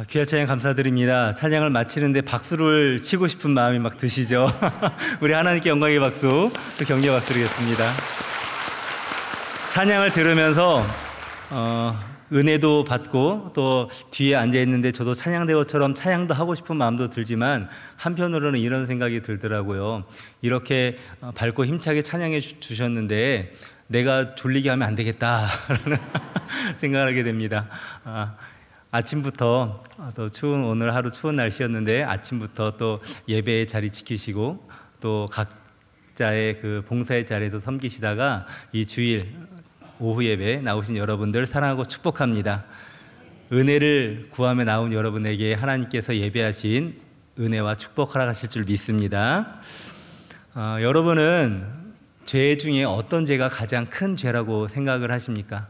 귀한 찬양 감사드립니다. 찬양을 마치는데 박수를 치고 싶은 마음이 막 드시죠? 우리 하나님께 영광의 박수, 또 격려의 박수 드리겠습니다. 찬양을 들으면서 은혜도 받고 또 뒤에 앉아있는데 저도 찬양대원처럼 찬양도 하고 싶은 마음도 들지만 한편으로는 이런 생각이 들더라고요. 이렇게 밝고 힘차게 찬양해 주셨는데 내가 졸리게 하면 안 되겠다라는 생각을 하게 됩니다. 아침부터 또 추운 오늘 하루 추운 날씨였는데 아침부터 또 예배의 자리 지키시고 또 각자의 그 봉사의 자리에서 섬기시다가 이 주일 오후 예배 나오신 여러분들 사랑하고 축복합니다. 은혜를 구하며 나온 여러분에게 하나님께서 예배하신 은혜와 축복 허락하실 줄 믿습니다. 여러분은 죄 중에 어떤 죄가 가장 큰 죄라고 생각을 하십니까?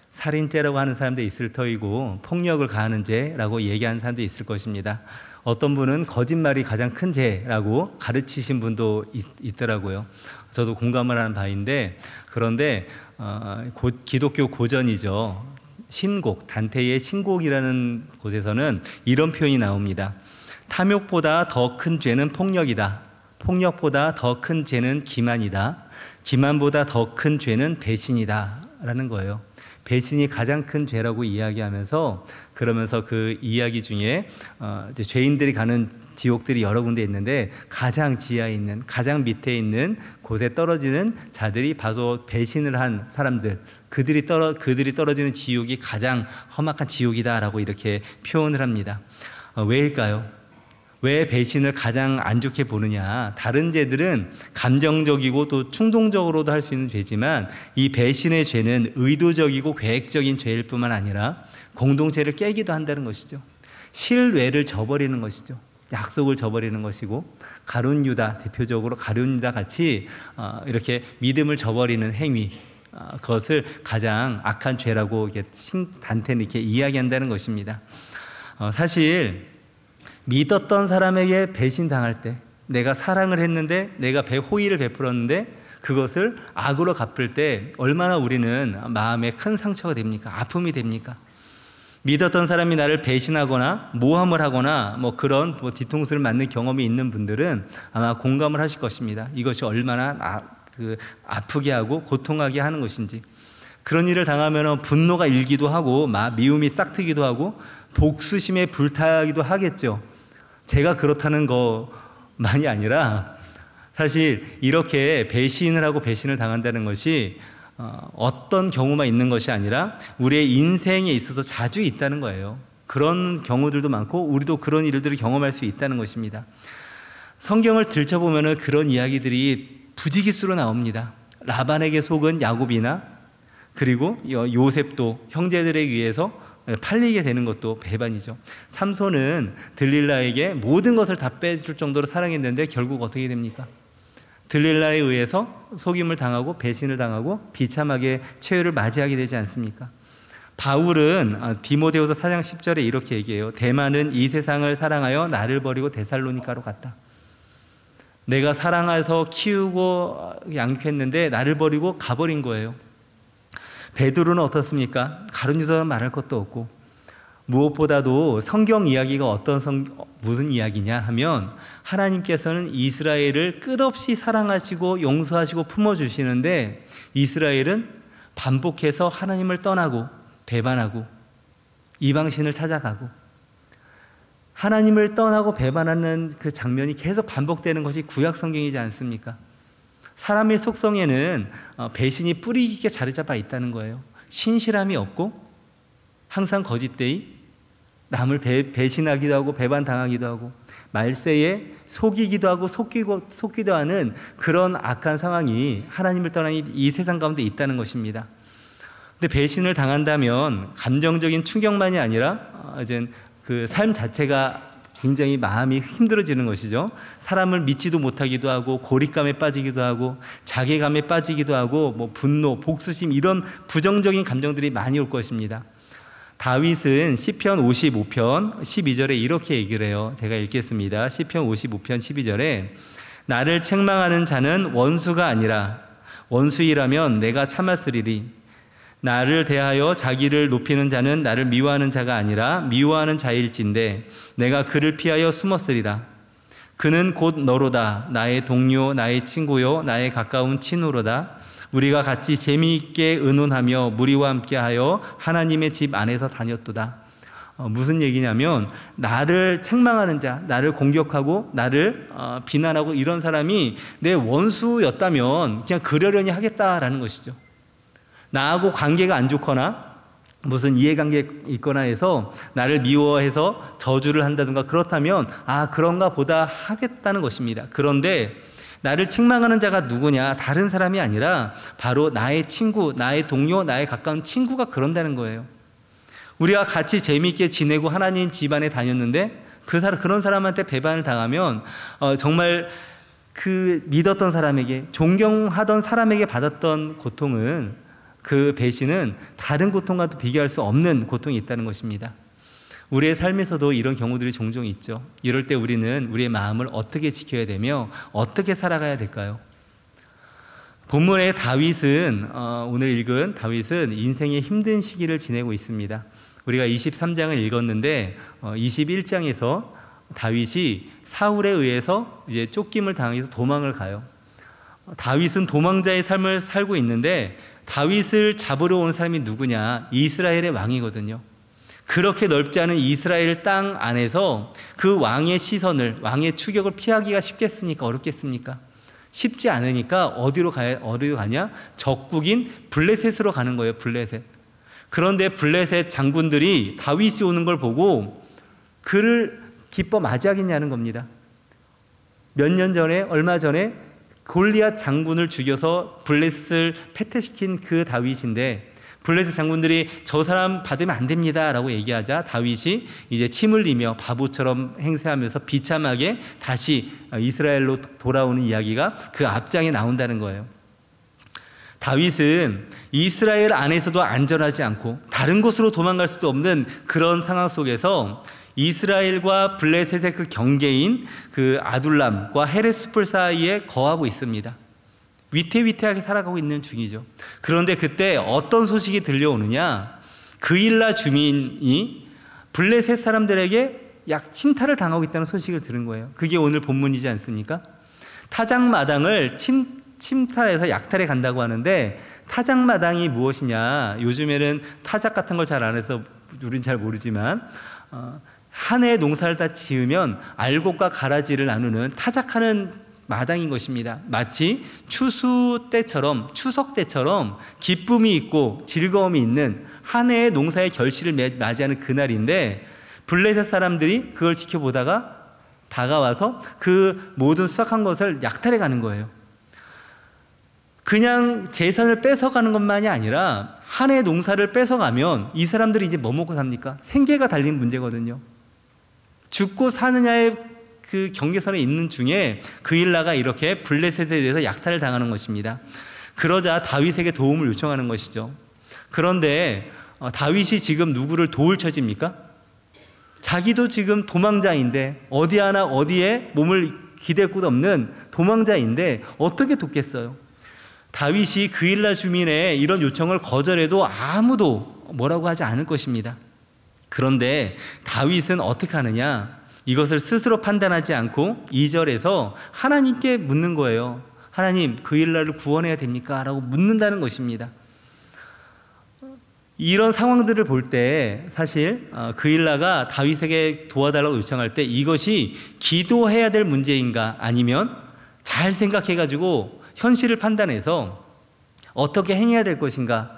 살인죄라고 하는 사람도 있을 터이고 폭력을 가하는 죄라고 얘기하는 사람도 있을 것입니다. 어떤 분은 거짓말이 가장 큰 죄라고 가르치신 분도 있더라고요. 저도 공감을 하는 바인데, 그런데 기독교 고전이죠. 신곡, 단테의 신곡이라는 곳에서는 이런 표현이 나옵니다. 탐욕보다 더 큰 죄는 폭력이다. 폭력보다 더 큰 죄는 기만이다. 기만보다 더 큰 죄는 배신이다 라는 거예요. 배신이 가장 큰 죄라고 이야기하면서, 그러면서 그 이야기 중에 이제 죄인들이 가는 지옥들이 여러 군데 있는데 가장 지하에 있는, 가장 밑에 있는 곳에 떨어지는 자들이 바로 배신을 한 사람들, 그들이 떨어지는 지옥이 가장 험악한 지옥이다라고 이렇게 표현을 합니다. 왜일까요? 왜 배신을 가장 안 좋게 보느냐? 다른 죄들은 감정적이고 또 충동적으로도 할 수 있는 죄지만 이 배신의 죄는 의도적이고 계획적인 죄일 뿐만 아니라 공동체를 깨기도 한다는 것이죠. 신뢰를 저버리는 것이죠. 약속을 저버리는 것이고, 가룟 유다, 대표적으로 가룟 유다 같이 이렇게 믿음을 저버리는 행위, 그것을 가장 악한 죄라고 단테는 이렇게 이야기한다는 것입니다. 사실 믿었던 사람에게 배신당할 때, 내가 사랑을 했는데 내가 호의를 베풀었는데 그것을 악으로 갚을 때 얼마나 우리는 마음에 큰 상처가 됩니까? 아픔이 됩니까? 믿었던 사람이 나를 배신하거나 모함을 하거나 그런 뒤통수를 맞는 경험이 있는 분들은 아마 공감을 하실 것입니다. 이것이 얼마나 아프게 하고 고통하게 하는 것인지. 그런 일을 당하면 분노가 일기도 하고 미움이 싹트기도 하고 복수심에 불타기도 하겠죠. 제가 그렇다는 것만이 아니라 사실 이렇게 배신을 하고 배신을 당한다는 것이 어떤 경우만 있는 것이 아니라 우리의 인생에 있어서 자주 있다는 거예요. 그런 경우들도 많고 우리도 그런 일들을 경험할 수 있다는 것입니다. 성경을 들춰보면 그런 이야기들이 부지기수로 나옵니다. 라반에게 속은 야곱이나, 그리고 요셉도 형제들에 의해서 팔리게 되는 것도 배반이죠. 삼손은 들릴라에게 모든 것을 다 빼줄 정도로 사랑했는데 결국 어떻게 됩니까? 들릴라에 의해서 속임을 당하고 배신을 당하고 비참하게 최후를 맞이하게 되지 않습니까? 바울은 디모데후서 4장 10절에 이렇게 얘기해요. 대만은 이 세상을 사랑하여 나를 버리고 데살로니가로 갔다. 내가 사랑해서 키우고 양육했는데 나를 버리고 가버린 거예요. 베드로는 어떻습니까? 가룟 유다는 말할 것도 없고, 무엇보다도 성경 이야기가 무슨 이야기냐 하면 하나님께서는 이스라엘을 끝없이 사랑하시고 용서하시고 품어주시는데 이스라엘은 반복해서 하나님을 떠나고 배반하고 이방신을 찾아가고, 하나님을 떠나고 배반하는 그 장면이 계속 반복되는 것이 구약 성경이지 않습니까? 사람의 속성에는 배신이 뿌리 깊게 자리 잡아 있다는 거예요. 신실함이 없고 항상 거짓되이 남을 배신하기도 하고 배반당하기도 하고 말세에 속이기도 하고 속기도 하는 그런 악한 상황이 하나님을 떠난 이 세상 가운데 있다는 것입니다. 근데 배신을 당한다면 감정적인 충격만이 아니라 이제 그 삶 자체가 굉장히 마음이 힘들어지는 것이죠. 사람을 믿지도 못하기도 하고 고립감에 빠지기도 하고 자괴감에 빠지기도 하고 분노, 복수심 이런 부정적인 감정들이 많이 올 것입니다. 다윗은 시편 55편 12절에 이렇게 얘기를 해요. 제가 읽겠습니다. 시편 55편 12절에 나를 책망하는 자는 원수가 아니라 원수이라면 내가 참았으리니 나를 대하여 자기를 높이는 자는 나를 미워하는 자가 아니라 미워하는 자일진데 내가 그를 피하여 숨었으리라. 그는 곧 너로다. 나의 동료, 나의 친구요, 나의 가까운 친구로다. 우리가 같이 재미있게 의논하며 무리와 함께하여 하나님의 집 안에서 다녔도다. 무슨 얘기냐면 나를 책망하는 자, 나를 공격하고 나를 비난하고 이런 사람이 내 원수였다면 그냥 그러려니 하겠다라는 것이죠. 나하고 관계가 안 좋거나 무슨 이해관계 있거나 해서 나를 미워해서 저주를 한다든가 그렇다면 그런가 보다 하겠다는 것입니다. 그런데 나를 책망하는 자가 누구냐? 다른 사람이 아니라 바로 나의 친구, 나의 동료, 나의 가까운 친구가 그런다는 거예요. 우리가 같이 재미있게 지내고 하나님 집안에 다녔는데 그런 사람한테 배반을 당하면 정말 그 믿었던 사람에게, 존경하던 사람에게 받았던 고통은, 그 배신은 다른 고통과도 비교할 수 없는 고통이 있다는 것입니다. 우리의 삶에서도 이런 경우들이 종종 있죠. 이럴 때 우리는 우리의 마음을 어떻게 지켜야 되며 어떻게 살아가야 될까요? 본문의 다윗은, 오늘 읽은 다윗은 인생의 힘든 시기를 지내고 있습니다. 우리가 23장을 읽었는데 21장에서 다윗이 사울에 의해서 이제 쫓김을 당해서 도망을 가요. 다윗은 도망자의 삶을 살고 있는데 다윗을 잡으러 온 사람이 누구냐? 이스라엘의 왕이거든요. 그렇게 넓지 않은 이스라엘 땅 안에서 그 왕의 시선을, 왕의 추격을 피하기가 쉽겠습니까? 어렵겠습니까? 쉽지 않으니까 어디로 가냐? 적국인 블레셋으로 가는 거예요. 블레셋. 그런데 블레셋 장군들이 다윗이 오는 걸 보고 그를 기뻐 맞이하겠냐는 겁니다. 몇 년 전에, 얼마 전에 골리앗 장군을 죽여서 블레셋을 패퇴시킨 그 다윗인데 블레셋 장군들이 저 사람 받으면 안 됩니다 라고 얘기하자 다윗이 이제 침을 흘리며 바보처럼 행세하면서 비참하게 다시 이스라엘로 돌아오는 이야기가 그 앞장에 나온다는 거예요. 다윗은 이스라엘 안에서도 안전하지 않고 다른 곳으로 도망갈 수도 없는 그런 상황 속에서 이스라엘과 블레셋의 그 경계인 그 아둘람과 헤레스풀 사이에 거하고 있습니다. 위태위태하게 살아가고 있는 중이죠. 그런데 그때 어떤 소식이 들려오느냐? 그일라 주민이 블레셋 사람들에게 침탈을 당하고 있다는 소식을 들은 거예요. 그게 오늘 본문이지 않습니까? 타작마당을 침탈해서 약탈해 간다고 하는데 타작마당이 무엇이냐? 요즘에는 타작 같은 걸 잘 안 해서 우린 잘 모르지만 한 해 농사를 다 지으면 알곡과 가라지를 나누는 타작하는 마당인 것입니다. 마치 추수 때처럼, 추석 때처럼 기쁨이 있고 즐거움이 있는 한 해의 농사의 결실을 맞이하는 그날인데 블레셋 사람들이 그걸 지켜보다가 다가와서 그 모든 수확한 것을 약탈해 가는 거예요. 그냥 재산을 뺏어가는 것만이 아니라 한 해 농사를 뺏어가면 이 사람들이 이제 뭐 먹고 삽니까? 생계가 달린 문제거든요. 죽고 사느냐의 그 경계선에 있는 중에 그일라가 이렇게 블레셋에 대해서 약탈을 당하는 것입니다. 그러자 다윗에게 도움을 요청하는 것이죠. 그런데 다윗이 지금 누구를 도울 처지입니까? 자기도 지금 도망자인데 어디에 몸을 기댈 곳 없는 도망자인데 어떻게 돕겠어요? 다윗이 그일라 주민의 이런 요청을 거절해도 아무도 뭐라고 하지 않을 것입니다. 그런데 다윗은 어떻게 하느냐? 이것을 스스로 판단하지 않고 2절에서 하나님께 묻는 거예요. 하나님, 그일라를 구원해야 됩니까? 라고 묻는다는 것입니다. 이런 상황들을 볼 때 사실 그일라가 다윗에게 도와달라고 요청할 때 이것이 기도해야 될 문제인가 아니면 잘 생각해가지고 현실을 판단해서 어떻게 행해야 될 것인가를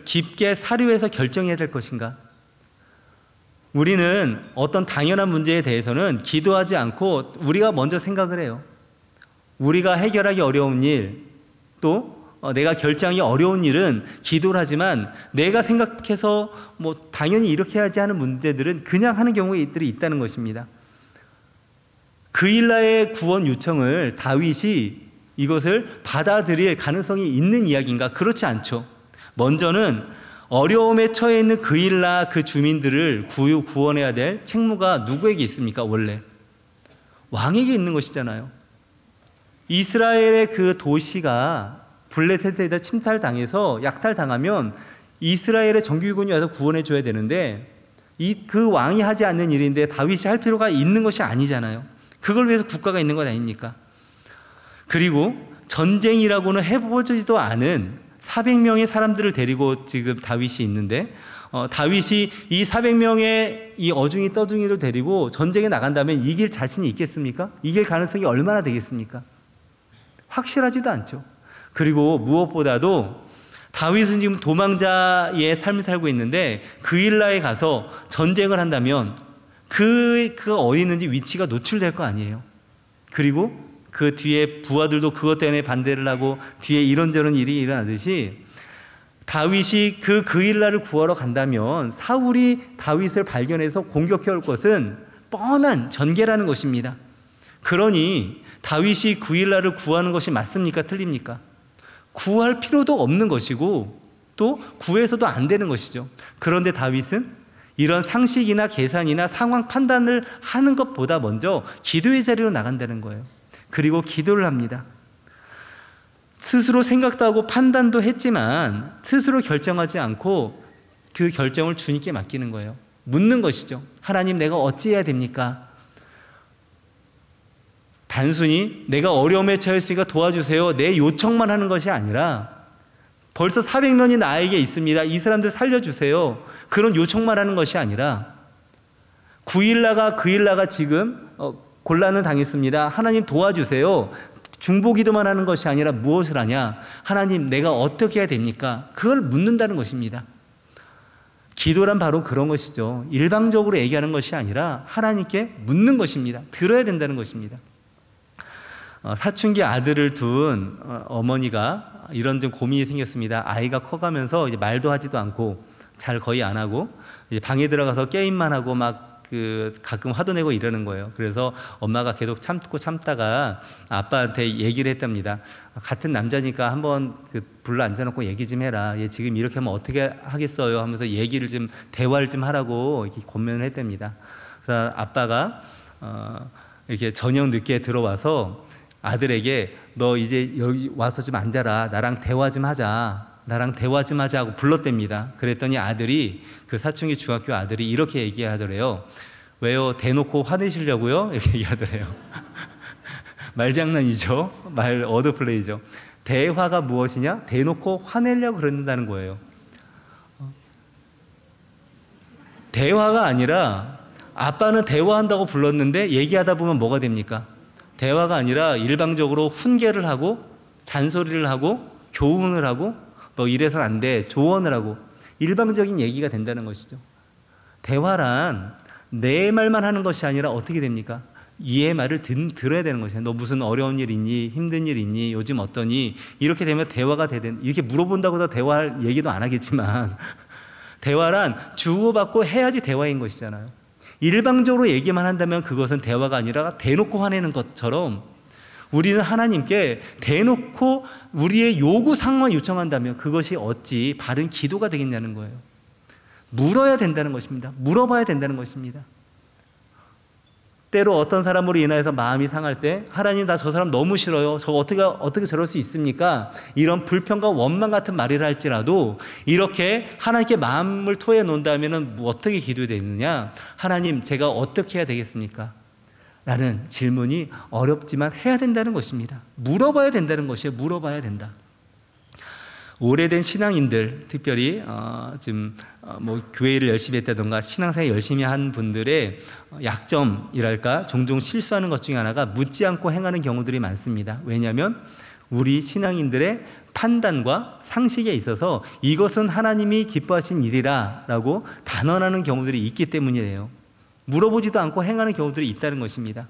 깊게 사료해서 결정해야 될 것인가. 우리는 어떤 당연한 문제에 대해서는 기도하지 않고 우리가 먼저 생각을 해요. 우리가 해결하기 어려운 일, 또 내가 결정하기 어려운 일은 기도를 하지만 내가 생각해서 당연히 이렇게 해야지 하는 문제들은 그냥 하는 경우들이 있다는 것입니다. 그일라의 구원 요청을 다윗이 이것을 받아들일 가능성이 있는 이야기인가? 그렇지 않죠. 먼저는 어려움에 처해 있는 그일라 그 주민들을 구원해야 될 책무가 누구에게 있습니까? 원래 왕에게 있는 것이잖아요. 이스라엘의 그 도시가 블레셋에다 침탈당해서 약탈당하면 이스라엘의 정규군이 와서 구원해 줘야 되는데 그 왕이 하지 않는 일인데 다윗이 할 필요가 있는 것이 아니잖아요. 그걸 위해서 국가가 있는 것 아닙니까? 그리고 전쟁이라고는 해보지도 않은 400명의 사람들을 데리고 지금 다윗이 있는데 다윗이 이 400명의 이 어중이 떠중이를 데리고 전쟁에 나간다면 이길 자신이 있겠습니까? 이길 가능성이 얼마나 되겠습니까? 확실하지도 않죠. 그리고 무엇보다도 다윗은 지금 도망자의 삶을 살고 있는데 그일라에 가서 전쟁을 한다면 그가 어디 있는지 위치가 노출될 거 아니에요. 그리고 그 뒤에 부하들도 그것 때문에 반대를 하고 뒤에 이런저런 일이 일어나듯이 다윗이 그 그일라를 구하러 간다면 사울이 다윗을 발견해서 공격해 올 것은 뻔한 전개라는 것입니다. 그러니 다윗이 그일라를 구하는 것이 맞습니까? 틀립니까? 구할 필요도 없는 것이고 또 구해서도 안 되는 것이죠. 그런데 다윗은 이런 상식이나 계산이나 상황 판단을 하는 것보다 먼저 기도의 자리로 나간다는 거예요. 그리고 기도를 합니다. 스스로 생각도 하고 판단도 했지만 스스로 결정하지 않고 그 결정을 주님께 맡기는 거예요. 묻는 것이죠. 하나님, 내가 어찌해야 됩니까? 단순히 내가 어려움에 처했으니까 도와주세요, 내 요청만 하는 것이 아니라 벌써 400년이 나에게 있습니다, 이 사람들 살려주세요, 그런 요청만 하는 것이 아니라 그일라가 지금 곤란을 당했습니다, 하나님 도와주세요, 중보기도만 하는 것이 아니라 무엇을 하냐? 하나님, 내가 어떻게 해야 됩니까? 그걸 묻는다는 것입니다. 기도란 바로 그런 것이죠. 일방적으로 얘기하는 것이 아니라 하나님께 묻는 것입니다. 들어야 된다는 것입니다. 사춘기 아들을 둔 어머니가 이런 좀 고민이 생겼습니다. 아이가 커가면서 이제 말도 하지도 않고 잘 거의 안 하고 이제 방에 들어가서 게임만 하고 막 가끔 화도 내고 이러는 거예요. 그래서 엄마가 계속 참다가 아빠한테 얘기를 했답니다. 같은 남자니까 한번 불러 앉아놓고 얘기 좀 해라. 얘 지금 이렇게 하면 어떻게 하겠어요? 하면서 대화를 좀 하라고 이렇게 권면을 했답니다. 그래서 아빠가 이렇게 저녁 늦게 들어와서 아들에게 너 이제 여기 와서 좀 앉아라. 나랑 대화 좀 하자고 불렀답니다. 그랬더니 아들이, 그 사춘기 중학교 아들이 이렇게 얘기하더래요. 왜요? 대놓고 화내시려고요? 이렇게 얘기하더래요. 말장난이죠. 워드플레이죠. 대화가 무엇이냐? 대놓고 화내려고 그런다는 거예요. 대화가 아니라 아빠는 대화한다고 불렀는데 얘기하다 보면 뭐가 됩니까? 대화가 아니라 일방적으로 훈계를 하고 잔소리를 하고 교훈을 하고 너 이래서는 안 돼, 조언을 하고 일방적인 얘기가 된다는 것이죠. 대화란 내 말만 하는 것이 아니라 어떻게 됩니까? 얘의 말을 들어야 되는 것이에요. 너 무슨 어려운 일 있니? 힘든 일 있니? 요즘 어떠니? 이렇게 되면 대화가 이렇게 물어본다고 해서 대화할 얘기도 안 하겠지만 대화란 주고받고 해야지 대화인 것이잖아요. 일방적으로 얘기만 한다면 그것은 대화가 아니라 대놓고 화내는 것처럼 우리는 하나님께 대놓고 우리의 요구사항만 요청한다면 그것이 어찌 바른 기도가 되겠냐는 거예요. 물어야 된다는 것입니다. 물어봐야 된다는 것입니다. 때로 어떤 사람으로 인하여서 마음이 상할 때 하나님, 나 저 사람 너무 싫어요. 저 어떻게 저럴 수 있습니까? 이런 불평과 원망 같은 말을 할지라도 이렇게 하나님께 마음을 토해 놓는다면 어떻게 기도되느냐? 하나님, 제가 어떻게 해야 되겠습니까? 라는 질문이 어렵지만 해야 된다는 것입니다. 물어봐야 된다는 것이에요. 물어봐야 된다. 오래된 신앙인들, 특별히 지금 교회를 열심히 했다던가 신앙생활 열심히 한 분들의 약점이랄까, 종종 실수하는 것 중에 하나가 묻지 않고 행하는 경우들이 많습니다. 왜냐하면 우리 신앙인들의 판단과 상식에 있어서 이것은 하나님이 기뻐하신 일이라 라고 단언하는 경우들이 있기 때문이에요. 물어보지도 않고 행하는 경우들이 있다는 것입니다.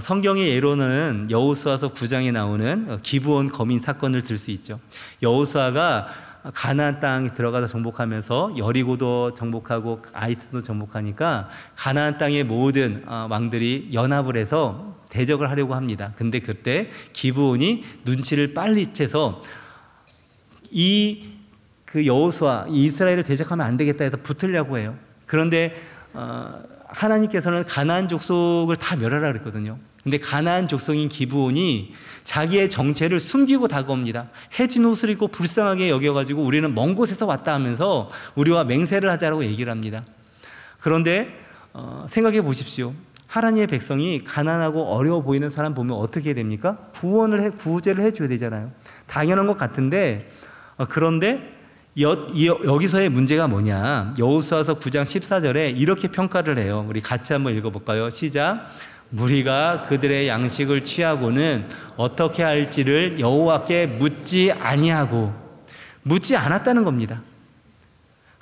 성경의 예로는 여호수아서 9장에 나오는 기브온 거민 사건을 들 수 있죠. 여호수아가 가나안 땅에 들어가서 정복하면서 여리고도 정복하고 아이스도 정복하니까 가나안 땅의 모든 왕들이 연합을 해서 대적을 하려고 합니다. 근데 그때 기브온이 눈치를 빨리 채서 여호수아, 이스라엘을 대적하면 안 되겠다 해서 붙으려고 해요. 그런데 하나님께서는 가나안 족속을 다 멸하라 그랬거든요. 근데 가나안 족속인 기브온이 자기의 정체를 숨기고 다가옵니다. 해진 옷을 입고 불쌍하게 여겨가지고 우리는 먼 곳에서 왔다 하면서 우리와 맹세를 하자라고 얘기를 합니다. 그런데 생각해 보십시오. 하나님의 백성이 가난하고 어려워 보이는 사람 보면 어떻게 됩니까? 구제를 해줘야 되잖아요. 당연한 것 같은데, 그런데 여기서의 문제가 뭐냐? 여호수아서 9장 14절에 이렇게 평가를 해요. 우리 같이 한번 읽어볼까요? 시작. 무리가 그들의 양식을 취하고는 어떻게 할지를 여호와께 묻지 않았다는 겁니다.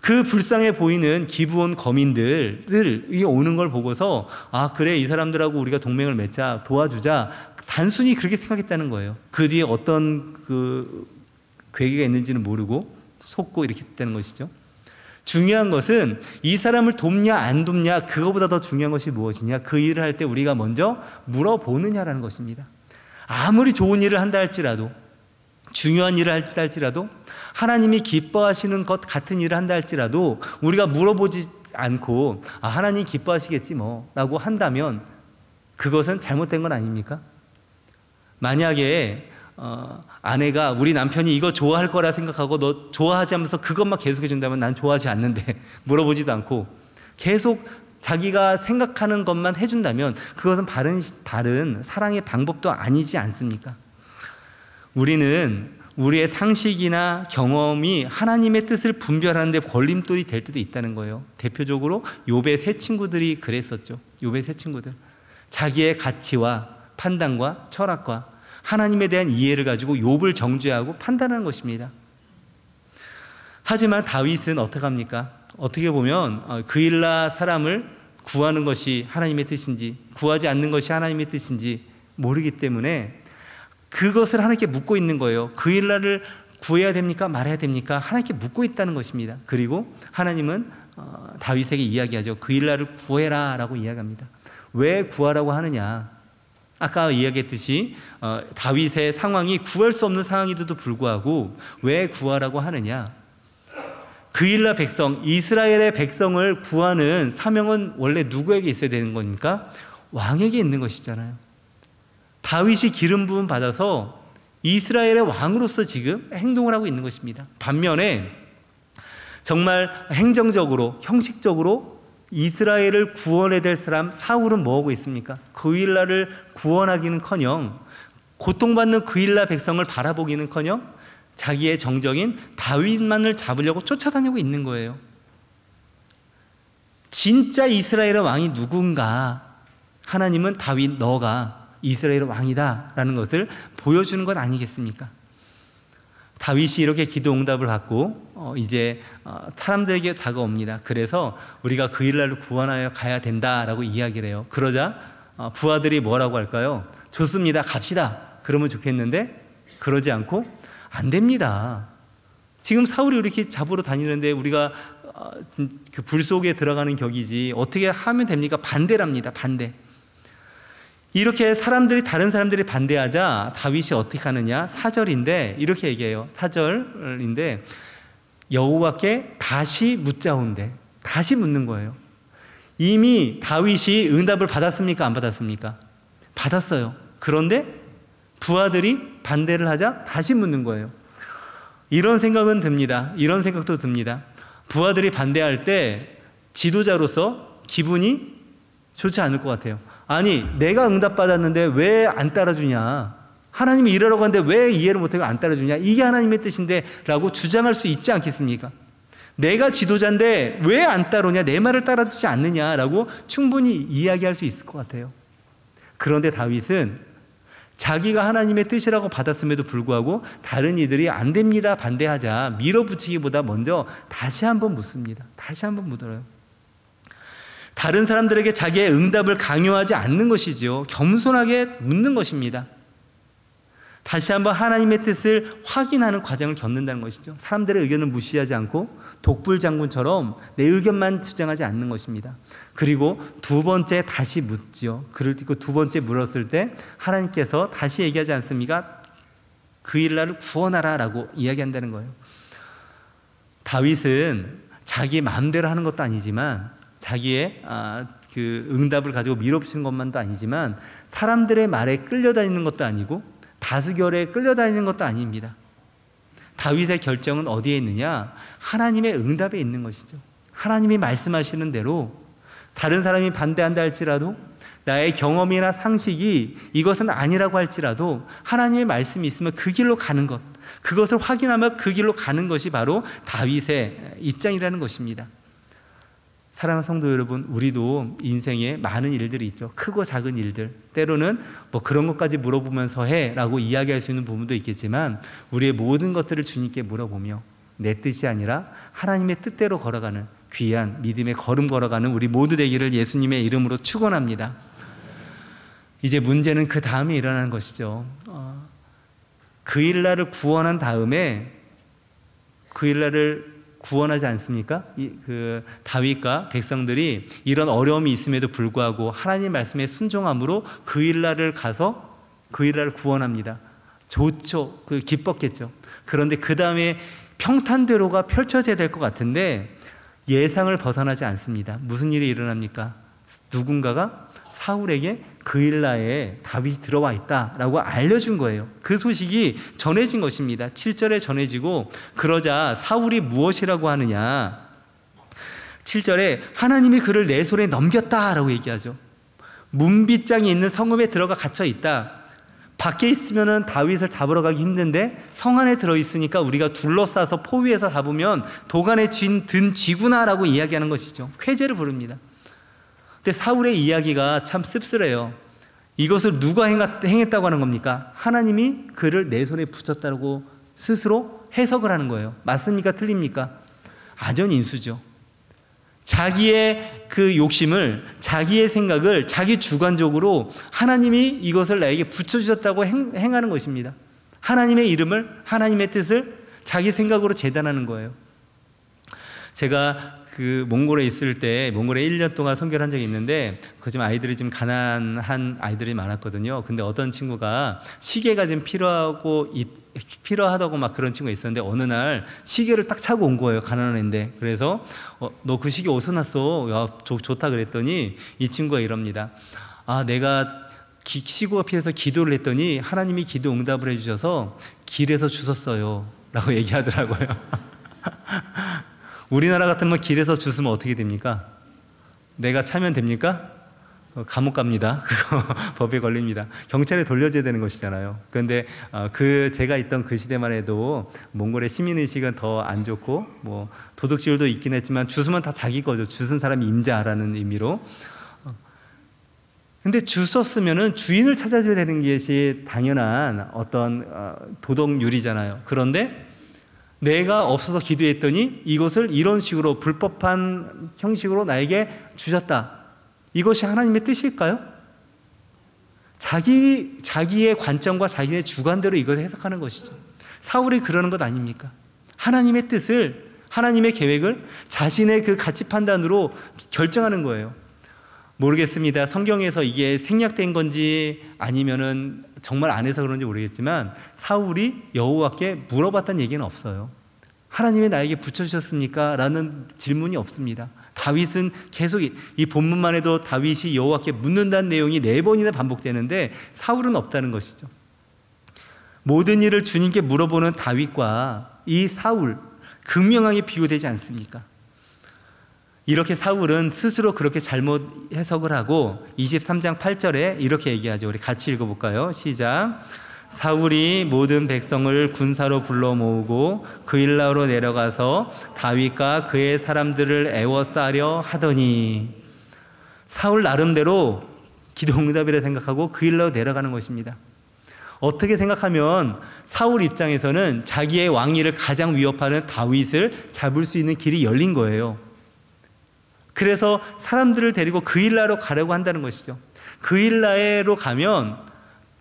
그 불쌍해 보이는 기브온 거민들이 오는 걸 보고서 그래, 이 사람들하고 우리가 동맹을 맺자, 도와주자, 단순히 그렇게 생각했다는 거예요. 그 뒤에 어떤 계기가 있는지는 모르고 속고 이렇게 됐다는 것이죠. 중요한 것은 이 사람을 돕냐 안 돕냐, 그거보다 더 중요한 것이 무엇이냐, 그 일을 할 때 우리가 먼저 물어보느냐라는 것입니다. 아무리 좋은 일을 한다 할지라도, 중요한 일을 한다 할지라도, 하나님이 기뻐하시는 것 같은 일을 한다 할지라도 우리가 물어보지 않고 하나님 기뻐하시겠지 뭐 라고 한다면 그것은 잘못된 건 아닙니까? 만약에 아내가 우리 남편이 이거 좋아할 거라 생각하고 너 좋아하지 하면서 그것만 계속해 준다면 난 좋아하지 않는데 물어보지도 않고 계속 자기가 생각하는 것만 해준다면 그것은 바른 사랑의 방법도 아니지 않습니까? 우리는 우리의 상식이나 경험이 하나님의 뜻을 분별하는데 걸림돌이 될 때도 있다는 거예요. 대표적으로 욥의 세 친구들이 그랬었죠. 욥의 세 친구들, 자기의 가치와 판단과 철학과 하나님에 대한 이해를 가지고 욥을 정죄하고 판단하는 것입니다. 하지만 다윗은 어떻게 합니까? 어떻게 보면 그일라 사람을 구하는 것이 하나님의 뜻인지 구하지 않는 것이 하나님의 뜻인지 모르기 때문에 그것을 하나님께 묻고 있는 거예요. 그일라를 구해야 됩니까? 말해야 됩니까? 하나님께 묻고 있다는 것입니다. 그리고 하나님은 다윗에게 이야기하죠. 그일라를 구해라 라고 이야기합니다. 왜 구하라고 하느냐? 아까 이야기했듯이 다윗의 상황이 구할 수 없는 상황인데도 불구하고 왜 구하라고 하느냐? 그일라 백성, 이스라엘의 백성을 구하는 사명은 원래 누구에게 있어야 되는 겁니까? 왕에게 있는 것이잖아요. 다윗이 기름 부음 받아서 이스라엘의 왕으로서 지금 행동을 하고 있는 것입니다. 반면에 정말 행정적으로, 형식적으로 이스라엘을 구원해야 될 사람 사울은 뭐하고 있습니까? 그일라를 구원하기는커녕 고통받는 그일라 백성을 바라보기는커녕 자기의 정적인 다윗만을 잡으려고 쫓아다니고 있는 거예요. 진짜 이스라엘의 왕이 누군가? 하나님은 다윗 너가 이스라엘의 왕이다 라는 것을 보여주는 것 아니겠습니까? 다윗이 이렇게 기도 응답을 받고 이제 사람들에게 다가옵니다. 그래서 우리가 그일라를 구원하여 가야 된다라고 이야기를 해요. 그러자 부하들이 뭐라고 할까요? 좋습니다, 갑시다. 그러면 좋겠는데 그러지 않고 안 됩니다. 지금 사울이 이렇게 잡으러 다니는데 우리가 그 불 속에 들어가는 격이지 어떻게 하면 됩니까? 반대랍니다. 반대. 이렇게 다른 사람들이 반대하자 다윗이 어떻게 하느냐? 4절인데 이렇게 얘기해요. 4절인데 여호와께 다시 묻자온대. 다시 묻는 거예요. 이미 다윗이 응답을 받았습니까? 안 받았습니까? 받았어요. 그런데 부하들이 반대를 하자 다시 묻는 거예요. 이런 생각은 듭니다. 이런 생각도 듭니다. 부하들이 반대할 때 지도자로서 기분이 좋지 않을 것 같아요. 아니, 내가 응답받았는데 왜 안 따라주냐? 하나님이 이러라고 하는데 왜 이해를 못하고 안 따라주냐? 이게 하나님의 뜻인데 라고 주장할 수 있지 않겠습니까? 내가 지도자인데 왜 안 따르냐? 내 말을 따라주지 않느냐라고 충분히 이야기할 수 있을 것 같아요. 그런데 다윗은 자기가 하나님의 뜻이라고 받았음에도 불구하고 다른 이들이 안 됩니다, 반대하자 밀어붙이기보다 먼저 다시 한번 묻습니다. 다시 한번 묻어요. 다른 사람들에게 자기의 응답을 강요하지 않는 것이죠. 겸손하게 묻는 것입니다. 다시 한번 하나님의 뜻을 확인하는 과정을 겪는다는 것이죠. 사람들의 의견을 무시하지 않고 독불장군처럼 내 의견만 주장하지 않는 것입니다. 그리고 두 번째 다시 묻죠. 그리고 두 번째 물었을 때 하나님께서 다시 얘기하지 않습니까? 그일라를 구원하라 라고 이야기한다는 거예요. 다윗은 자기 마음대로 하는 것도 아니지만 자기의 그 응답을 가지고 밀어붙이는 것만도 아니지만 사람들의 말에 끌려다니는 것도 아니고 다수결에 끌려다니는 것도 아닙니다. 다윗의 결정은 어디에 있느냐? 하나님의 응답에 있는 것이죠. 하나님이 말씀하시는 대로 다른 사람이 반대한다 할지라도 나의 경험이나 상식이 이것은 아니라고 할지라도 하나님의 말씀이 있으면 그 길로 가는 것, 그것을 확인하며 그 길로 가는 것이 바로 다윗의 입장이라는 것입니다. 사랑하는 성도 여러분, 우리도 인생에 많은 일들이 있죠. 크고 작은 일들. 때로는 뭐 그런 것까지 물어보면서 해라고 이야기할 수 있는 부분도 있겠지만 우리의 모든 것들을 주님께 물어보며 내 뜻이 아니라 하나님의 뜻대로 걸어가는 귀한 믿음의 걸음 걸어가는 우리 모두 되기를 예수님의 이름으로 축원합니다. 이제 문제는 그 다음에 일어나는 것이죠. 그 일날을 구원한 다음에 그 일날을 구원하지 않습니까? 그 다윗과 백성들이 이런 어려움이 있음에도 불구하고 하나님 말씀에 순종함으로 그 일날을 가서 그 일날을 구원합니다. 좋죠. 기뻤겠죠. 그런데 그 다음에 평탄대로가 펼쳐져야 될 것 같은데 예상을 벗어나지 않습니다. 무슨 일이 일어납니까? 누군가가 사울에게 그 일라에 다윗이 들어와 있다라고 알려준 거예요. 그 소식이 전해진 것입니다. 7절에 전해지고 그러자 사울이 무엇이라고 하느냐? 7절에 하나님이 그를 내 손에 넘겼다라고 얘기하죠. 문빗장이 있는 성읍에 들어가 갇혀 있다. 밖에 있으면 다윗을 잡으러 가기 힘든데 성 안에 들어있으니까 우리가 둘러싸서 포위해서 잡으면 도간에 든 쥐구나라고 이야기하는 것이죠. 회죄를 부릅니다. 근데 사울의 이야기가 참 씁쓸해요. 이것을 누가 행했다고 하는 겁니까? 하나님이 그를 내 손에 붙였다고 스스로 해석을 하는 거예요. 맞습니까? 틀립니까? 아전인수죠. 자기의 그 욕심을, 자기의 생각을 자기 주관적으로 하나님이 이것을 나에게 붙여주셨다고 행하는 것입니다. 하나님의 이름을, 하나님의 뜻을 자기 생각으로 재단하는 거예요. 제가 그 몽골에 있을 때 몽골에 1년 동안 선교를 한 적이 있는데 그 아이들이 좀 가난한 아이들이 많았거든요. 근데 어떤 친구가 시계가 좀 필요하다고 막 그런 친구가 있었는데 어느 날 시계를 딱 차고 온 거예요. 가난한 애인데. 그래서 너 그 시계 어디서 났어? 야, 좋다 그랬더니 이 친구가 이럽니다. 내가 시구가 필요해서 기도를 했더니 하나님이 기도 응답을 해주셔서 길에서 주셨어요 라고 얘기하더라고요. 우리나라 같으면 길에서 주스면 어떻게 됩니까? 내가 차면 됩니까? 감옥 갑니다. 그거 법에 걸립니다. 경찰에 돌려줘야 되는 것이잖아요. 그런데 제가 있던 그 시대만 해도 몽골의 시민의식은 더 안 좋고 뭐 도덕질도 있긴 했지만 주스면 다 자기 거죠. 주슨 사람이 임자라는 의미로. 근데 주웠으면은 주인을 찾아줘야 되는 것이 당연한 어떤 도덕률이잖아요. 그런데 내가 없어서 기도했더니 이것을 이런 식으로 불법한 형식으로 나에게 주셨다. 이것이 하나님의 뜻일까요? 자기의 관점과 자기의 주관대로 이것을 해석하는 것이죠. 사울이 그러는 것 아닙니까? 하나님의 뜻을, 하나님의 계획을 자신의 그 가치 판단으로 결정하는 거예요. 모르겠습니다. 성경에서 이게 생략된 건지 아니면은 정말 안 해서 그런지 모르겠지만 사울이 여호와께 물어봤다는 얘기는 없어요. 하나님이 나에게 붙여주셨습니까? 라는 질문이 없습니다. 다윗은 계속 이 본문만 해도 다윗이 여호와께 묻는다는 내용이 4번이나 반복되는데 사울은 없다는 것이죠. 모든 일을 주님께 물어보는 다윗과 이 사울, 극명하게 비교되지 않습니까? 이렇게 사울은 스스로 그렇게 잘못 해석을 하고 23장 8절에 이렇게 얘기하죠. 우리 같이 읽어볼까요? 시작. 사울이 모든 백성을 군사로 불러 모으고 그일라로 내려가서 다윗과 그의 사람들을 애워싸려 하더니 사울 나름대로 기도 응답이라 생각하고 그일라로 내려가는 것입니다. 어떻게 생각하면 사울 입장에서는 자기의 왕위를 가장 위협하는 다윗을 잡을 수 있는 길이 열린 거예요. 그래서 사람들을 데리고 그일라로 가려고 한다는 것이죠. 그일라로 가면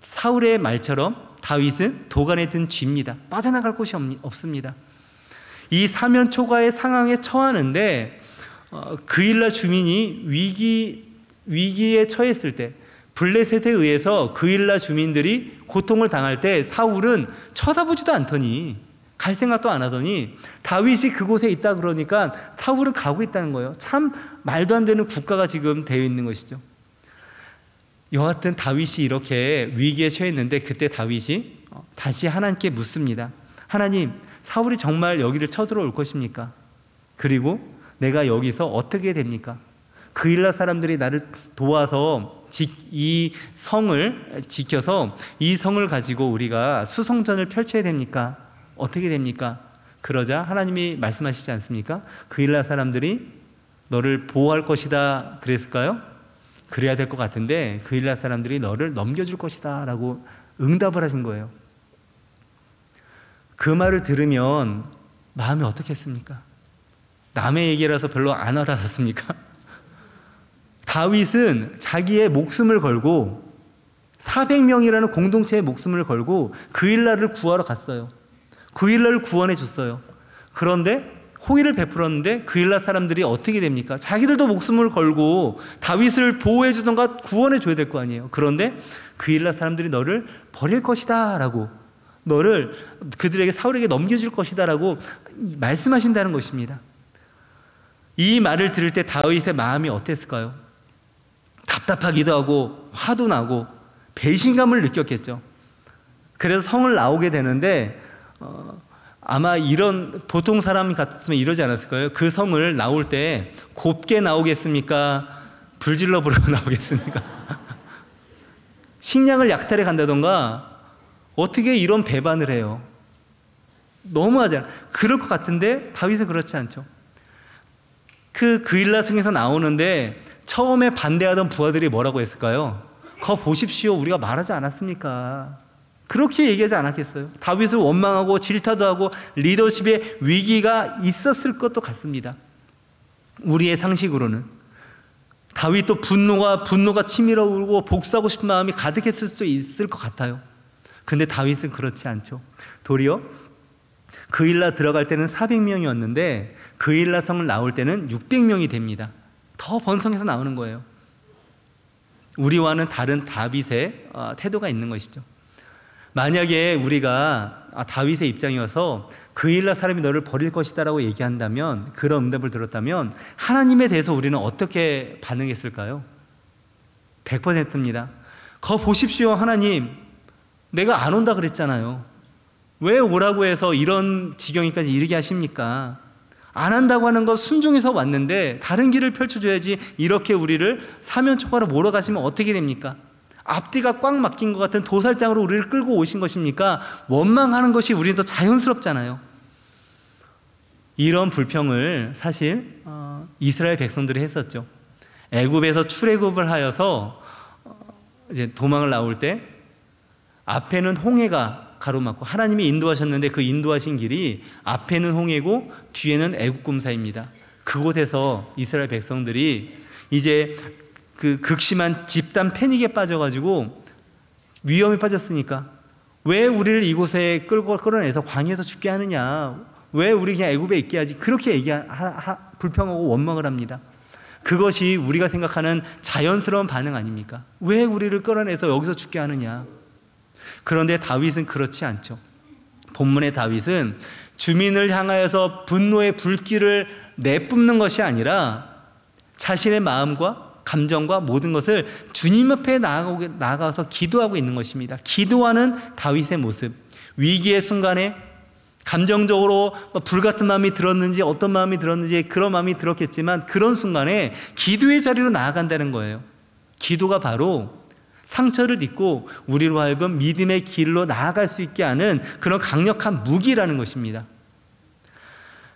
사울의 말처럼 다윗은 도간에 든 쥐입니다. 빠져나갈 곳이 없습니다. 이 사면 초가의 상황에 처하는데 그일라 주민이 위기에 처했을 때 블레셋에 의해서 그일라 주민들이 고통을 당할 때 사울은 쳐다보지도 않더니 갈 생각도 안 하더니 다윗이 그곳에 있다 그러니까 사울은 가고 있다는 거예요. 참 말도 안 되는 국가가 지금 되어 있는 것이죠. 여하튼 다윗이 이렇게 위기에 처했는데 그때 다윗이 다시 하나님께 묻습니다. 하나님, 사울이 정말 여기를 쳐들어올 것입니까? 그리고 내가 여기서 어떻게 됩니까? 그일라 사람들이 나를 도와서 이 성을 지켜서 이 성을 가지고 우리가 수성전을 펼쳐야 됩니까? 어떻게 됩니까? 그러자 하나님이 말씀하시지 않습니까? 그일라 사람들이 너를 보호할 것이다 그랬을까요? 그래야 될 것 같은데 그일라 사람들이 너를 넘겨줄 것이다 라고 응답을 하신 거예요. 그 말을 들으면 마음이 어떻겠습니까? 남의 얘기라서 별로 안 와닿았습니까? 다윗은 자기의 목숨을 걸고 400명이라는 공동체의 목숨을 걸고 그일라를 구하러 갔어요. 그일라를 구원해 줬어요. 그런데 호의를 베풀었는데 그일라 사람들이 어떻게 됩니까? 자기들도 목숨을 걸고 다윗을 보호해 주던가 구원해 줘야 될 거 아니에요. 그런데 그일라 사람들이 너를 버릴 것이다 라고, 너를 그들에게 사울에게 넘겨줄 것이다 라고 말씀하신다는 것입니다. 이 말을 들을 때 다윗의 마음이 어땠을까요? 답답하기도 하고 화도 나고 배신감을 느꼈겠죠. 그래서 성을 나오게 되는데 아마 이런 보통 사람 같으면 이러지 않았을까요? 그 성을 나올 때 곱게 나오겠습니까? 불질러 부르고 나오겠습니까? 식량을 약탈해 간다던가 어떻게 이런 배반을 해요? 너무하잖아요. 그럴 것 같은데 다윗은 그렇지 않죠. 그일라 성에서 나오는데 처음에 반대하던 부하들이 뭐라고 했을까요? 거 보십시오, 우리가 말하지 않았습니까? 그렇게 얘기하지 않았겠어요? 다윗을 원망하고 질타도 하고 리더십에 위기가 있었을 것도 같습니다. 우리의 상식으로는 다윗도 분노가 치밀어 오르고 복수하고 싶은 마음이 가득했을 수도 있을 것 같아요. 근데 다윗은 그렇지 않죠. 도리어 그일라 들어갈 때는 400명이었는데 그일라 성을 나올 때는 600명이 됩니다. 더 번성해서 나오는 거예요. 우리와는 다른 다윗의 태도가 있는 것이죠. 만약에 우리가 다윗의 입장이어서 그일라 사람이 너를 버릴 것이다 라고 얘기한다면, 그런 응답을 들었다면 하나님에 대해서 우리는 어떻게 반응했을까요? 100%입니다. 거 보십시오, 하나님, 내가 안 온다 그랬잖아요. 왜 오라고 해서 이런 지경까지 이르게 하십니까? 안 한다고 하는 거 순종해서 왔는데 다른 길을 펼쳐줘야지 이렇게 우리를 사면초가로 몰아가시면 어떻게 됩니까? 앞뒤가 꽉 막힌 것 같은 도살장으로 우리를 끌고 오신 것입니까? 원망하는 것이 우리는 더 자연스럽잖아요. 이런 불평을 사실 이스라엘 백성들이 했었죠. 애굽에서 출애굽을 하여서 이제 도망을 나올 때 앞에는 홍해가 가로막고 하나님이 인도하셨는데 그 인도하신 길이 앞에는 홍해고 뒤에는 애국금사입니다. 그곳에서 이스라엘 백성들이 이제 그 극심한 집단 패닉에 빠져가지고 위험에 빠졌으니까 왜 우리를 이곳에 끌어내서 광야에서 죽게 하느냐, 왜 우리 그냥 애굽에 있게 하지, 그렇게 불평하고 원망을 합니다. 그것이 우리가 생각하는 자연스러운 반응 아닙니까? 왜 우리를 끌어내서 여기서 죽게 하느냐. 그런데 다윗은 그렇지 않죠. 본문의 다윗은 주민을 향하여서 분노의 불길을 내뿜는 것이 아니라 자신의 마음과 감정과 모든 것을 주님 앞에 나아가서 기도하고 있는 것입니다. 기도하는 다윗의 모습, 위기의 순간에 감정적으로 불같은 마음이 들었는지 어떤 마음이 들었는지 그런 마음이 들었겠지만 그런 순간에 기도의 자리로 나아간다는 거예요. 기도가 바로 상처를 딛고 우리로 하여금 믿음의 길로 나아갈 수 있게 하는 그런 강력한 무기라는 것입니다.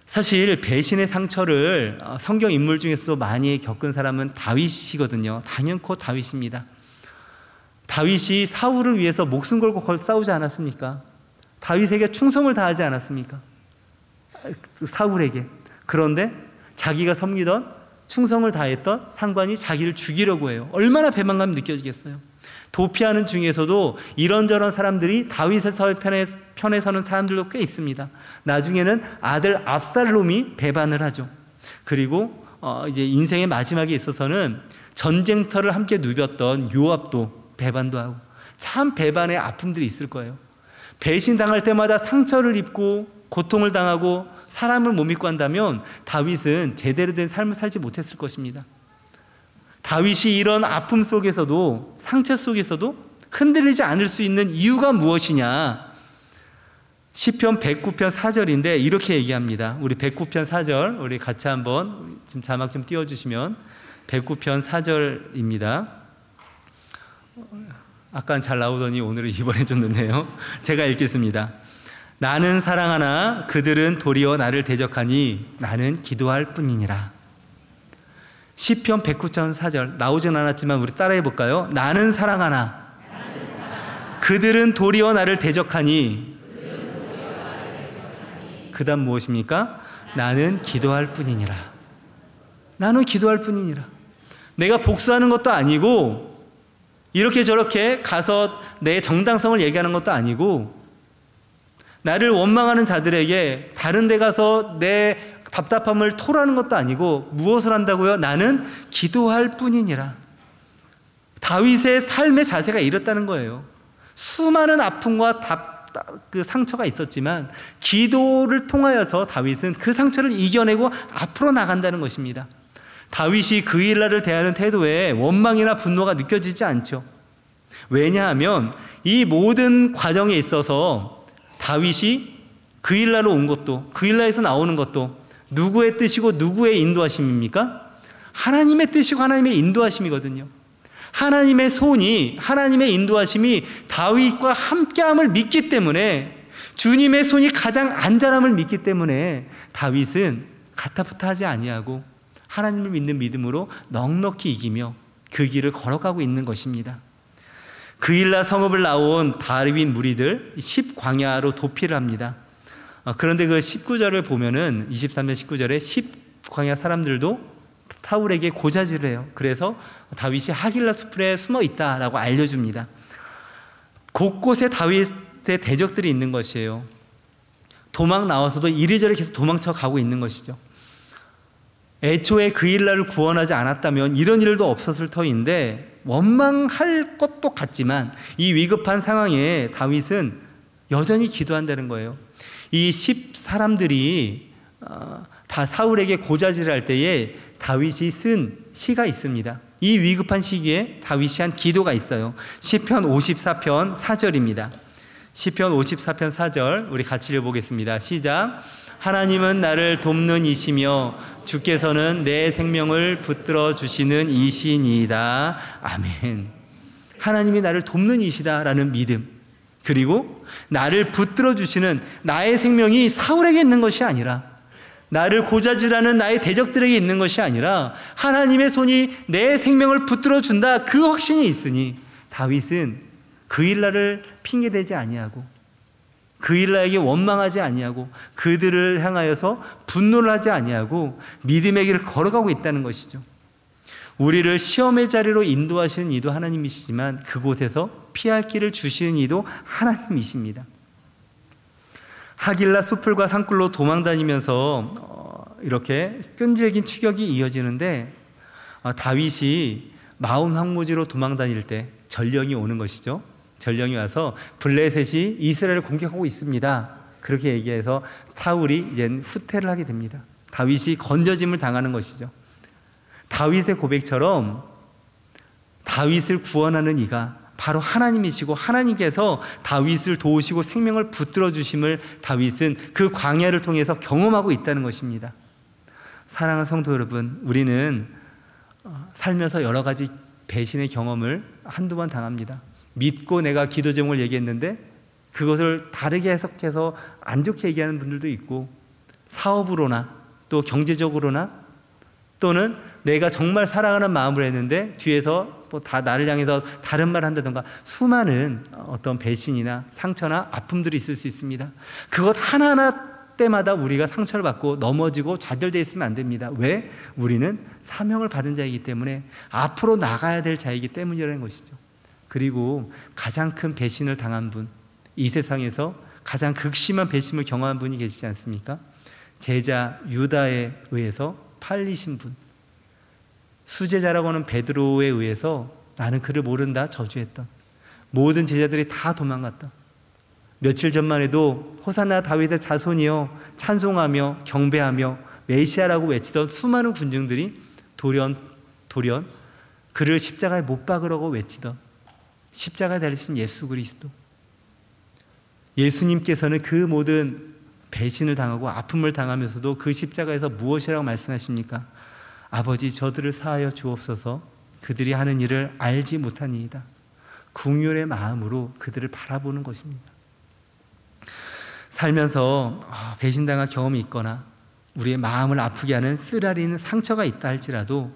사실 배신의 상처를 성경 인물 중에서도 많이 겪은 사람은 다윗이거든요. 단연코 다윗입니다. 다윗이 사울을 위해서 목숨 걸고 싸우지 않았습니까? 다윗에게 충성을 다하지 않았습니까? 사울에게. 그런데 자기가 섬기던 충성을 다했던 상관이 자기를 죽이려고 해요. 얼마나 배반감이 느껴지겠어요. 도피하는 중에서도 이런저런 사람들이 다윗의 편에 서는 사람들도 꽤 있습니다. 나중에는 아들 압살롬이 배반을 하죠. 그리고 이제 인생의 마지막에 있어서는 전쟁터를 함께 누볐던 요압도 배반도 하고, 참 배반의 아픔들이 있을 거예요. 배신당할 때마다 상처를 입고 고통을 당하고 사람을 못 믿고 한다면 다윗은 제대로 된 삶을 살지 못했을 것입니다. 다윗이 이런 아픔 속에서도, 상처 속에서도 흔들리지 않을 수 있는 이유가 무엇이냐? 시편 109편 4절인데 이렇게 얘기합니다. 우리 109편 4절 우리 같이 한번 지금 자막 좀 띄워주시면 109편 4절입니다. 아까는 잘 나오더니 오늘은 이번에 좀 늦네요. 제가 읽겠습니다. 나는 사랑하나 그들은 도리어 나를 대적하니 나는 기도할 뿐이니라. 시편 109편 4절 나오진 않았지만 우리 따라해 볼까요? 나는 사랑하나 그들은 도리어 나를 대적하니 그 다음 무엇입니까? 나는 기도할 뿐이니라. 나는 기도할 뿐이니라. 내가 복수하는 것도 아니고 이렇게 저렇게 가서 내 정당성을 얘기하는 것도 아니고 나를 원망하는 자들에게 다른 데 가서 내 답답함을 토로하는 것도 아니고 무엇을 한다고요? 나는 기도할 뿐이니라. 다윗의 삶의 자세가 이렇다는 거예요. 수많은 아픔과 그 상처가 있었지만 기도를 통하여서 다윗은 그 상처를 이겨내고 앞으로 나간다는 것입니다. 다윗이 그일라를 대하는 태도에 원망이나 분노가 느껴지지 않죠. 왜냐하면 이 모든 과정에 있어서 다윗이 그일라로 온 것도, 그일라에서 나오는 것도 누구의 뜻이고 누구의 인도하심입니까? 하나님의 뜻이고 하나님의 인도하심이거든요. 하나님의 손이, 하나님의 인도하심이 다윗과 함께함을 믿기 때문에, 주님의 손이 가장 안전함을 믿기 때문에 다윗은 가타부타하지 아니하고 하나님을 믿는 믿음으로 넉넉히 이기며 그 길을 걸어가고 있는 것입니다. 그일라 성읍을 나온 다윗 무리들 10광야로 도피를 합니다. 그런데 그 19절을 보면은 23절 19절에 10광야 사람들도 사울에게 고자질을 해요. 그래서 다윗이 하길라 수풀에 숨어 있다라고 알려줍니다. 곳곳에 다윗의 대적들이 있는 것이에요. 도망 나와서도 이리저리 계속 도망쳐 가고 있는 것이죠. 애초에 그일라를 구원하지 않았다면 이런 일도 없었을 터인데 원망할 것도 같지만 이 위급한 상황에 다윗은 여전히 기도한다는 거예요. 이 10 사람들이 다 사울에게 고자질을 할 때에 다윗이 쓴 시가 있습니다. 이 위급한 시기에 다윗이 한 기도가 있어요. 시편 54편 4절입니다. 시편 54편 4절 우리 같이 읽어보겠습니다. 시작. 하나님은 나를 돕는 이시며 주께서는 내 생명을 붙들어 주시는 이시니이다. 아멘. 하나님이 나를 돕는 이시다라는 믿음, 그리고 나를 붙들어 주시는, 나의 생명이 사울에게 있는 것이 아니라, 나를 고자질하는 나의 대적들에게 있는 것이 아니라 하나님의 손이 내 생명을 붙들어 준다, 그 확신이 있으니 다윗은 그일라를 핑계대지 아니하고 그일라에게 원망하지 아니하고 그들을 향하여서 분노를 하지 아니하고 믿음의 길을 걸어가고 있다는 것이죠. 우리를 시험의 자리로 인도하시는 이도 하나님이시지만 그곳에서 피할 길을 주시는 이도 하나님이십니다. 하길라 수풀과 산굴로 도망다니면서 이렇게 끈질긴 추격이 이어지는데 다윗이 마온 황무지로 도망다닐 때 전령이 오는 것이죠. 전령이 와서 블레셋이 이스라엘을 공격하고 있습니다. 그렇게 얘기해서 사울이 이제 후퇴를 하게 됩니다. 다윗이 건져짐을 당하는 것이죠. 다윗의 고백처럼 다윗을 구원하는 이가 바로 하나님이시고 하나님께서 다윗을 도우시고 생명을 붙들어 주심을 다윗은 그 광야를 통해서 경험하고 있다는 것입니다. 사랑하는 성도 여러분, 우리는 살면서 여러 가지 배신의 경험을 한두 번 당합니다. 믿고 내가 기도 제목을 얘기했는데 그것을 다르게 해석해서 안 좋게 얘기하는 분들도 있고, 사업으로나 또 경제적으로나 또는 내가 정말 사랑하는 마음으로 했는데 뒤에서 뭐 다 나를 향해서 다른 말을 한다던가 수많은 어떤 배신이나 상처나 아픔들이 있을 수 있습니다. 그것 하나하나 때마다 우리가 상처를 받고 넘어지고 좌절되어 있으면 안 됩니다. 왜? 우리는 사명을 받은 자이기 때문에, 앞으로 나가야 될 자이기 때문이라는 것이죠. 그리고 가장 큰 배신을 당한 분, 이 세상에서 가장 극심한 배신을 경험한 분이 계시지 않습니까? 제자 유다에 의해서 팔리신 분, 수제자라고 하는 베드로에 의해서 나는 그를 모른다 저주했던, 모든 제자들이 다 도망갔던, 며칠 전만 해도 호산나 다윗의 자손이여 찬송하며 경배하며 메시아라고 외치던 수많은 군중들이 돌연 그를 십자가에 못 박으라고 외치던 십자가에 달리신 예수 그리스도, 예수님께서는 그 모든 배신을 당하고 아픔을 당하면서도 그 십자가에서 무엇이라고 말씀하십니까? 아버지, 저들을 사하여 주옵소서, 그들이 하는 일을 알지 못하니이다. 긍휼의 마음으로 그들을 바라보는 것입니다. 살면서 배신당한 경험이 있거나 우리의 마음을 아프게 하는 쓰라리는 상처가 있다 할지라도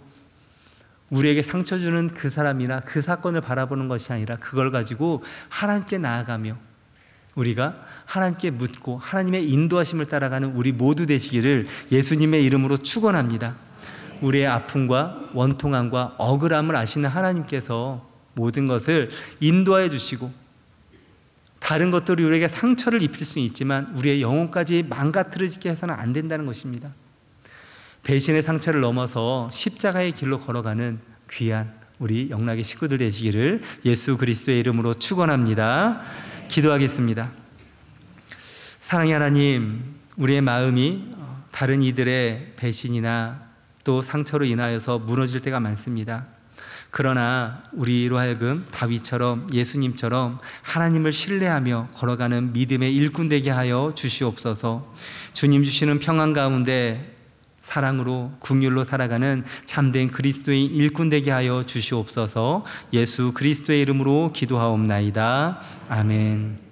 우리에게 상처 주는 그 사람이나 그 사건을 바라보는 것이 아니라 그걸 가지고 하나님께 나아가며 우리가 하나님께 묻고 하나님의 인도하심을 따라가는 우리 모두 되시기를 예수님의 이름으로 축원합니다. 우리의 아픔과 원통함과 억울함을 아시는 하나님께서 모든 것을 인도하여 주시고 다른 것들이 우리에게 상처를 입힐 수는 있지만 우리의 영혼까지 망가뜨리게 해서는 안 된다는 것입니다. 배신의 상처를 넘어서 십자가의 길로 걸어가는 귀한 우리 영락의 식구들 되시기를 예수 그리스도의 이름으로 축원합니다. 기도하겠습니다. 사랑의 하나님, 우리의 마음이 다른 이들의 배신이나 또 상처로 인하여서 무너질 때가 많습니다. 그러나 우리로 하여금 다윗처럼 예수님처럼 하나님을 신뢰하며 걸어가는 믿음의 일꾼 되게 하여 주시옵소서. 주님 주시는 평안 가운데 사랑으로 긍휼로 살아가는 참된 그리스도의 일꾼 되게 하여 주시옵소서. 예수 그리스도의 이름으로 기도하옵나이다. 아멘.